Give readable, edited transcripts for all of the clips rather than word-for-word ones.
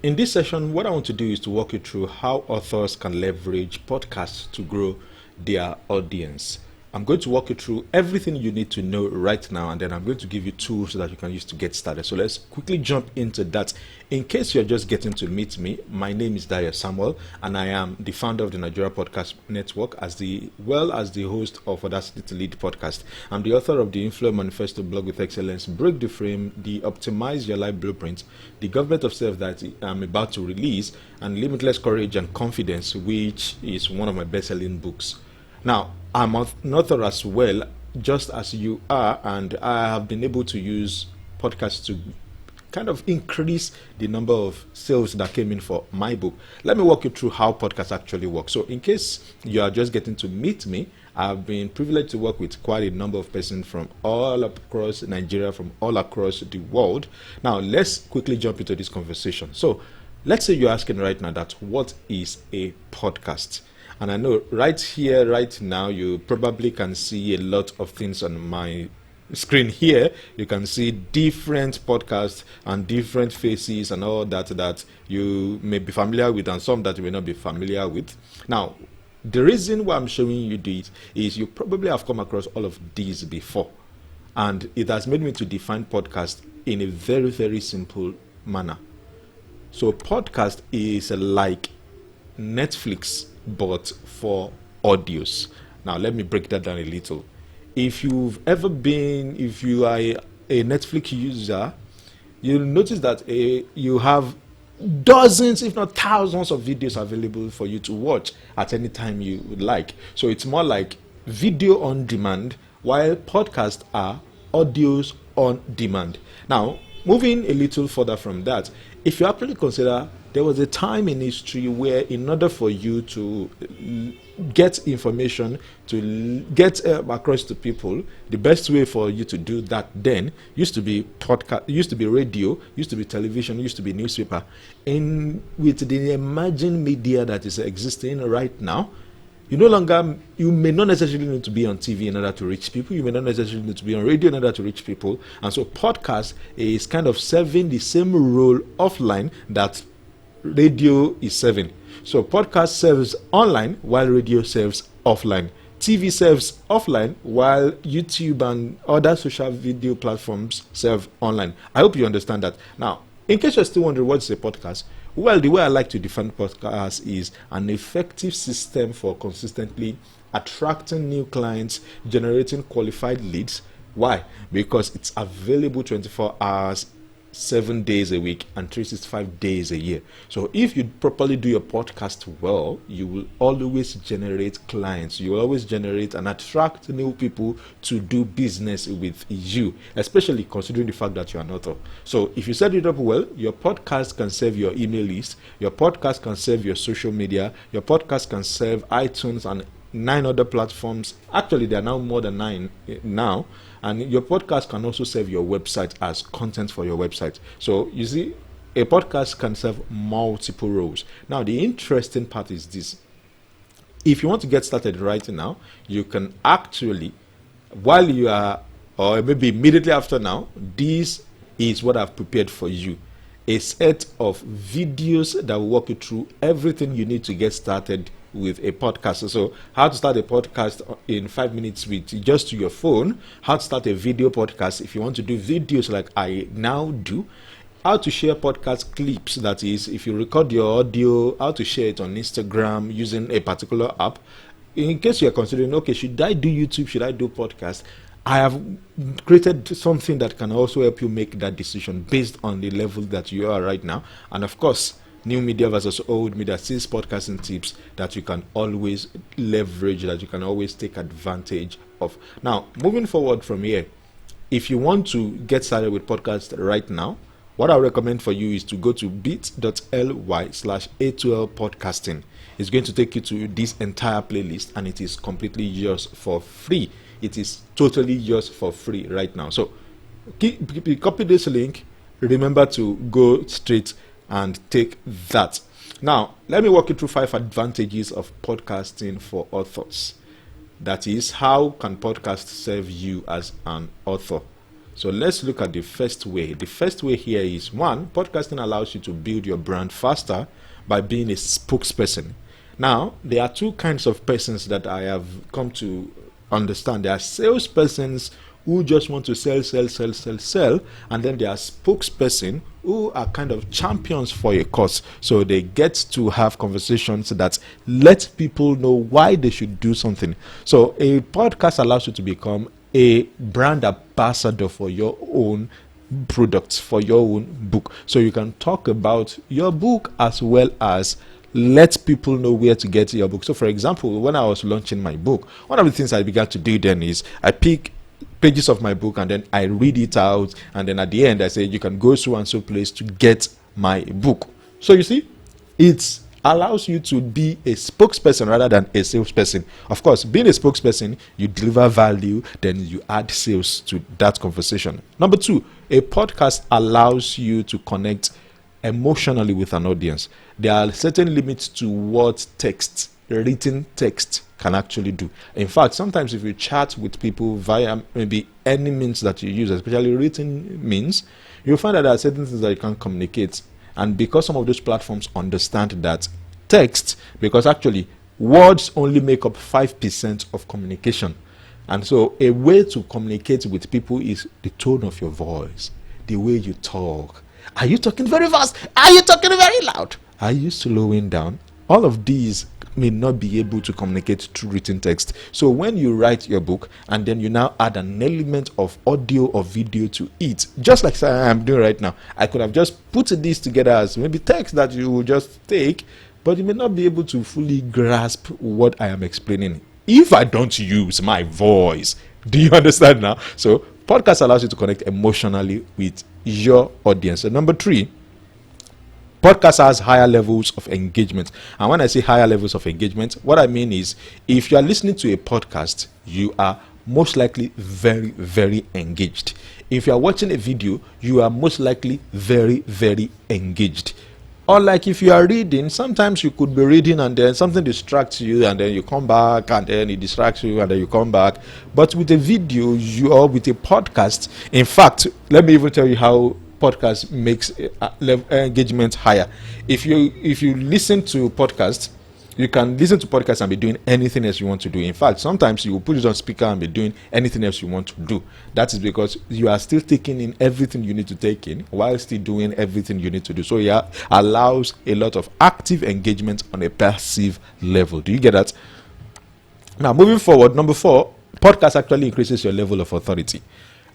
In this session, what I want to do is to walk you through how authors can leverage podcasts to grow their audience. I'm going to walk you through everything you need to know right now, and then I'm going to give you tools that you can use to get started. So let's quickly jump into that. In case you're just getting to meet me, my name is Daya Samuel, and I am the founder of the Nigeria Podcast Network, as well as the host of Audacity2Lead podcast. I'm the author of the Inflow Manifesto blog with excellence, Break the Frame, the Optimize Your Life Blueprint, the Government of Self that I'm about to release, and Limitless Courage and Confidence, which is one of my best-selling books. Now, I'm an author as well, just as you are, and I have been able to use podcasts to kind of increase the number of sales that came in for my book. Let me walk you through how podcasts actually work. So in case you are just getting to meet me, I've been privileged to work with quite a number of persons from all across Nigeria, from all across the world. Now, let's quickly jump into this conversation. So let's say you're asking right now that what is a podcast? And I know right here, right now, you probably can see a lot of things on my screen here. You can see different podcasts and different faces and all that you may be familiar with and some that you may not be familiar with. Now, the reason why I'm showing you this is you probably have come across all of these before. And it has made me to define podcast in a very, very simple manner. So podcast is like Netflix, but for audios. Now let me break that down a little. If you are a Netflix user, you'll notice that you have dozens, if not thousands, of videos available for you to watch at any time you would like. So it's more like video on demand, while podcasts are audios on demand. Now, moving a little further from that, if you actually consider there was a time in history where, in order for you to get information, to get across to people, the best way for you to do that then used to be podcast, used to be radio, used to be television, used to be newspaper. And with the emerging media that is existing right now, you may not necessarily need to be on TV in order to reach people. You may not necessarily need to be on radio in order to reach people. And so podcast is kind of serving the same role offline that radio is serving. So podcast serves online while radio serves offline. TV serves offline while YouTube and other social video platforms serve online. I hope you understand that. Now, in case you're still wondering what's a podcast, well, the way I like to define podcast is an effective system for consistently attracting new clients, generating qualified leads. Why? Because it's available 24 hours, 7 days a week, and 365 days a year. So if you properly do your podcast well, you will always generate clients. You will always generate and attract new people to do business with you, especially considering the fact that you're an author. So if you set it up well, your podcast can serve your email list, your podcast can serve your social media, your podcast can serve iTunes and 9 other platforms. Actually, there are now more than 9 now. And your podcast can also serve your website as content for your website. So you see, a podcast can serve multiple roles. Now, the interesting part is this. If you want to get started right now, you can actually, while you are, or maybe immediately after now, this is what I've prepared for you. A set of videos that will walk you through everything you need to get started with a podcast. So how to start a podcast in 5 minutes with just your phone, how to start a video podcast if you want to do videos like I now do, how to share podcast clips, that is, if you record your audio, how to share it on Instagram using a particular app. In case you're considering, okay, should I do YouTube, should I do podcast, I have created something that can also help you make that decision based on the level that you are right now. And of course, new media versus old media, 6 podcasting tips that you can always leverage, that you can always take advantage of. Now, moving forward from here, if you want to get started with podcasts right now, what I recommend for you is to go to bit.ly/A2L podcasting. It's going to take you to this entire playlist, and it is completely yours for free. It is totally yours for free right now. So copy this link. Remember to go straight and take that. Now, let me walk you through 5 advantages of podcasting for authors. That is, how can podcasts serve you as an author? So let's look at the first way. The first way here is, one, podcasting allows you to build your brand faster by being a spokesperson. Now, there are two kinds of persons that I have come to understand. There are salespersons who just want to sell, and then there are spokespersons who are kind of champions for a cause. So they get to have conversations that let people know why they should do something. So a podcast allows you to become a brand ambassador for your own products, for your own book. So you can talk about your book as well as let people know where to get your book. So for example, when I was launching my book, one of the things I began to do then is I pick pages of my book and then I read it out, and then at the end I say you can go so and so place to get my book. So you see, it allows you to be a spokesperson rather than a salesperson. Of course, being a spokesperson, you deliver value, then you add sales to that conversation. Number two, a podcast allows you to connect emotionally with an audience. There are certain limits to what written text can actually do. In fact, sometimes if you chat with people via maybe any means that you use, especially written means, you'll find that there are certain things that you can't communicate. And because some of those platforms understand that text, because actually words only make up 5% of communication. And so a way to communicate with people is the tone of your voice, the way you talk. Are you talking very fast? Are you talking very loud? Are you slowing down? All of these may not be able to communicate through written text. So when you write your book and then you now add an element of audio or video to it, just like I'm doing right now, I could have just put this together as maybe text that you will just take, but you may not be able to fully grasp what I am explaining if I don't use my voice. Do you understand now? So podcast allows you to connect emotionally with your audience. And number three, podcast has higher levels of engagement. And when I say higher levels of engagement, what I mean is if you are listening to a podcast, you are most likely very, very engaged. If you are watching a video, you are most likely very, very engaged. Or like if you are reading, sometimes you could be reading and then something distracts you and then you come back and then it distracts you and then you come back. But with a video or with a podcast, in fact, let me even tell you how podcast makes engagement higher. If you listen to podcasts, you can listen to podcasts and be doing anything else you want to do. In fact, sometimes you will put it on speaker and be doing anything else you want to do. That is because you are still taking in everything you need to take in while still doing everything you need to do. So yeah, allows a lot of active engagement on a passive level. Do you get that? Now, moving forward, number 4, podcast actually increases your level of authority.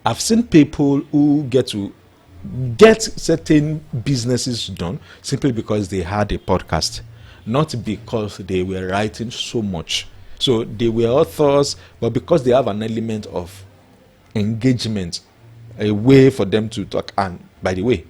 I've seen people who get certain businesses done simply because they had a podcast, not because they were writing so much. So they were authors, but because they have an element of engagement, a way for them to talk. And by the way,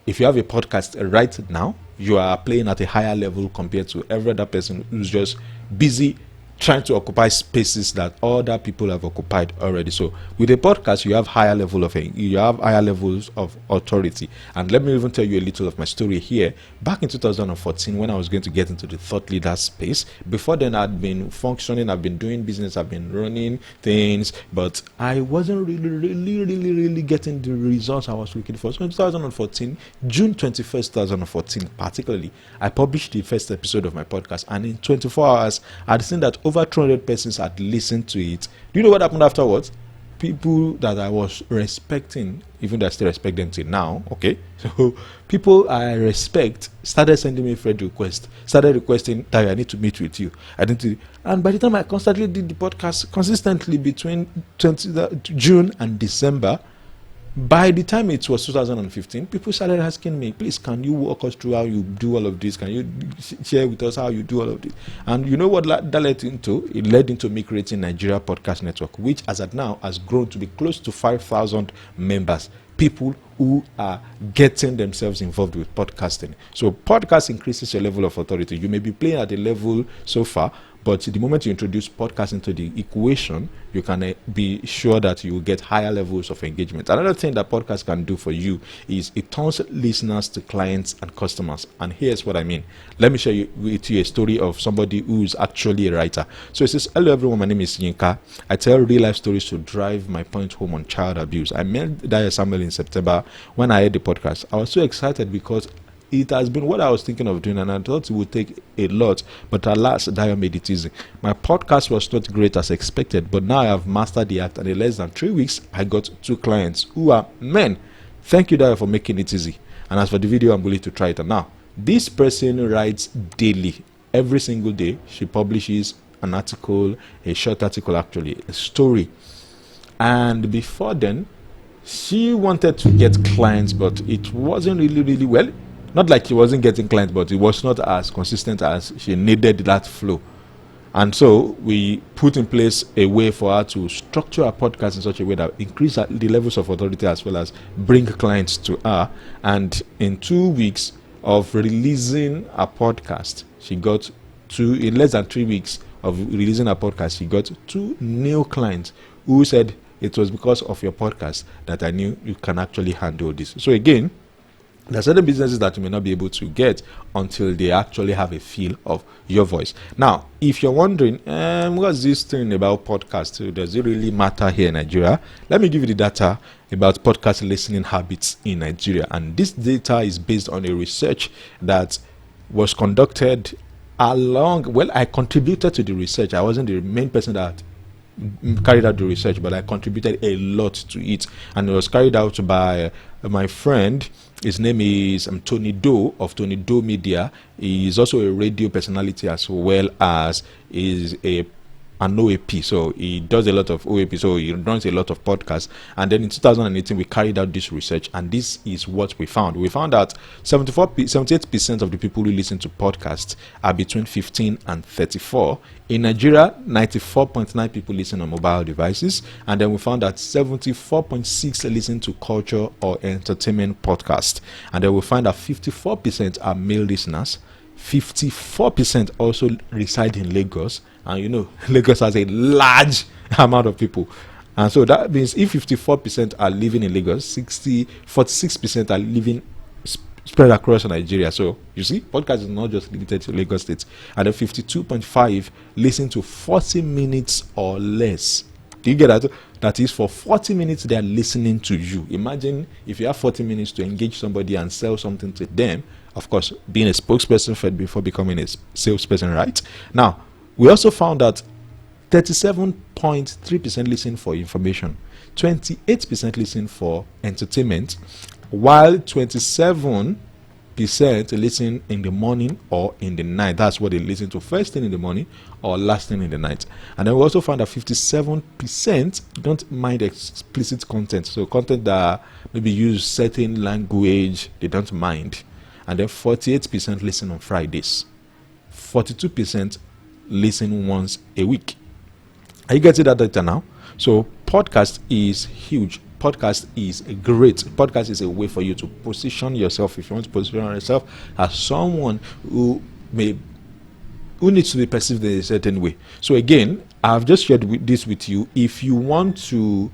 if you have a podcast right now, you are playing at a higher level compared to every other person who's just busy trying to occupy spaces that other people have occupied already. So with a podcast, you have higher levels of authority. And let me even tell you a little of my story here. Back in 2014, when I was going to get into the thought leader space, before then I'd been functioning, I've been doing business, I've been running things, but I wasn't really getting the results I was looking for. So in 2014, June 21st, 2014 particularly, I published the first episode of my podcast, and in 24 hours I'd seen that over 200 persons had listened to it. Do you know what happened afterwards? People that I was respecting, even though I still respect them till now, okay? So people I respect started sending me friend requests, started requesting that I need to meet with you. And by the time I constantly did the podcast consistently between June and December, by the time it was 2015, people started asking me, please, can you walk us through how you do all of this? Can you share with us how you do all of this? And you know what that led into? It led into me creating Nigeria Podcast Network, which as at now has grown to be close to 5,000 members. people who are getting themselves involved with podcasting. So podcast increases your level of authority. You may be playing at a level so far, but the moment you introduce podcast into the equation, you can be sure that you will get higher levels of engagement. Another thing that podcast can do for you is it turns listeners to clients and customers. And here's what I mean. Let me share with you a story of somebody who's actually a writer. So it says, hello everyone, my name is Yinka. I tell real life stories to drive my point home on child abuse. I met Daya Samuel in September when I heard the podcast. I was so excited because it has been what I was thinking of doing, and I thought it would take a lot, but alas, Dio made it easy. My podcast was not great as expected, but now I have mastered the act, and in less than 3 weeks, I got 2 clients who are men. Thank you, Dio, for making it easy. And as for the video, I'm willing to try it. And now, this person writes daily. Every single day, she publishes an article, a short article actually, a story. And before then, she wanted to get clients, but it wasn't really well. Not like she wasn't getting clients, but it was not as consistent as she needed that flow. And so we put in place a way for her to structure her podcast in such a way that increase the levels of authority as well as bring clients to her. And in 2 weeks of releasing a podcast, she got in less than 3 weeks of releasing a podcast, she got 2 new clients who said, it was because of your podcast that I knew you can actually handle this. So again, there are certain businesses that you may not be able to get until they actually have a feel of your voice. Now, if you're wondering, what's this thing about podcast? Does it really matter here in Nigeria? Let me give you the data about podcast listening habits in Nigeria. And this data is based on a research that was conducted I contributed to the research. I wasn't the main person that carried out the research, but I contributed a lot to it, and it was carried out by my friend. His name is Tony Doe of Tony Doe Media. He is also a radio personality as well as is an OAP, so he does a lot of OAP, so he runs a lot of podcasts. And then in 2018 we carried out this research, and this is what we found. We found that 78% of the people who listen to podcasts are between 15 and 34. In Nigeria, 94.9 people listen on mobile devices, and then we found that 74.6 listen to culture or entertainment podcasts, and then we find that 54% are male listeners. 54% also reside in Lagos, and you know Lagos has a large amount of people, and so that means if 54% are living in Lagos, 46% are living spread across Nigeria. So you see, podcast is not just limited to Lagos State. And then 52.5 listen to 40 minutes or less. Do you get that? That is, for 40 minutes they are listening to you. Imagine if you have 40 minutes to engage somebody and sell something to them. Of course, being a spokesperson first before becoming a salesperson, right? Now, we also found that 37.3% listen for information, 28% listen for entertainment, while 27% listen in the morning or in the night. That's what they listen to, first thing in the morning or last thing in the night. And then we also found that 57% don't mind explicit content, so content that maybe use certain language, they don't mind. And then 48% listen on Fridays, 42% listen once a week. Are you getting that data now? So podcast is huge. Podcast is great. Podcast is a way for you to position yourself. If you want to position yourself as someone who needs to be perceived in a certain way. So again, I've just shared this with you. If you want to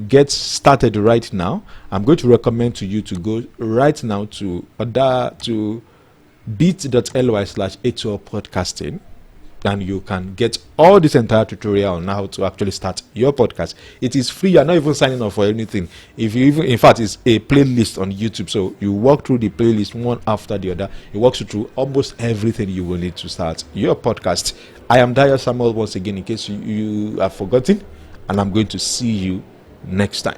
get started right now, I'm going to recommend to you to go right now to bit.ly/A2L podcasting. And you can get all this entire tutorial on how to actually start your podcast. It is free. You're not even signing up for anything. In fact, it's a playlist on YouTube. So you walk through the playlist one after the other. It walks you through almost everything you will need to start your podcast. I am Daya Samuel once again, in case you have forgotten, and I'm going to see you next time.